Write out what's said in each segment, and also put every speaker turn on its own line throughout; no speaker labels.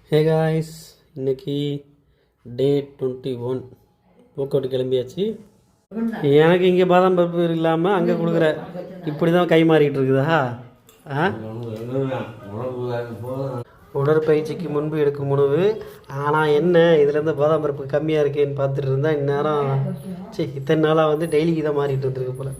Hey guys, இன்னைக்கு டே 21 work out கிளம்பியாச்சு. எனக்கு இங்கே பாதாம் பருப்பு இல்லாமல் அங்கே கொடுக்குற இப்படி தான் கை மாறிக்கிட்டு இருக்குதா? உடற்பயிற்சிக்கு முன்பு எடுக்கும் உணவு. ஆனால் என்ன இதுலேருந்து பாதாம் பருப்பு கம்மியாக இருக்கேன்னு பார்த்துட்டு இருந்தால் இந்நேரம் இத்தனை நாளாக வந்து டெய்லிக்கு தான் மாறிட்டு இருந்திருக்கு போல்.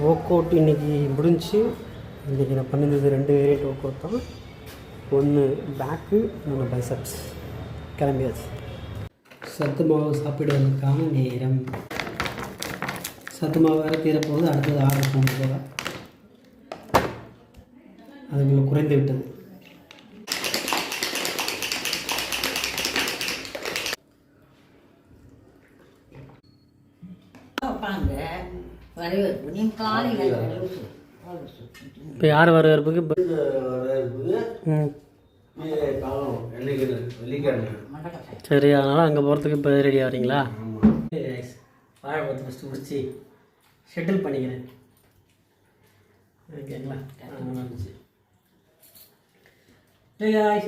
ஒர்க் அவுட் இன்றைக்கி முடிஞ்சு. இன்றைக்கி நான் பண்ணியிருந்தது 2 வேரியண்ட் ஒர்க் அவுட் தான். ஒன்று பேக்கு, இன்னொன்று பைசப்ஸ். கிளம்பியாச்சு. சத்து மாவு சாப்பிடுவதற்கான நேரம். சத்து மாவு வேறு தீரப்போகுது. அடுத்தது ஆர்டர் பண்ண போக அதுக்குள்ளே குறைந்து விட்டது. இப்போ யார் வரவேற்புக்கு? சரி, அதனால் அங்கே போகிறதுக்கு இப்போ ரெடி ஆகிறீங்களா? வாழைப்பழத்தை ஃபஸ்ட்டு முடிச்சு ஷெட்டில் பண்ணிக்கிறேன். ஓகேங்களா?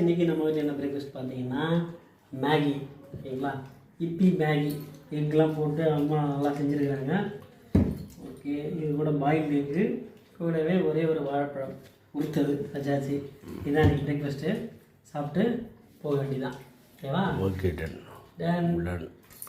இன்றைக்கி நம்ம வீட்டில் என்ன பிரேக்ஃபாஸ்ட் பார்த்தீங்கன்னா மேகி. ஓகேங்களா? இப்பி மேகி எக்லாம் போட்டு அம்மா நல்லா செஞ்சுருக்கிறாங்க. ஓகே, இது கூட பாயில் எக்கு, கூடவே ஒரே ஒரு வாழைப்பழம் உடுத்தது வச்சாச்சு. இதுதான் இன்றைக்கி பிரேக்ஃபாஸ்ட்டு. சாப்பிட்டு போக வேண்டியதான். ஓகேவா? Okay, ton.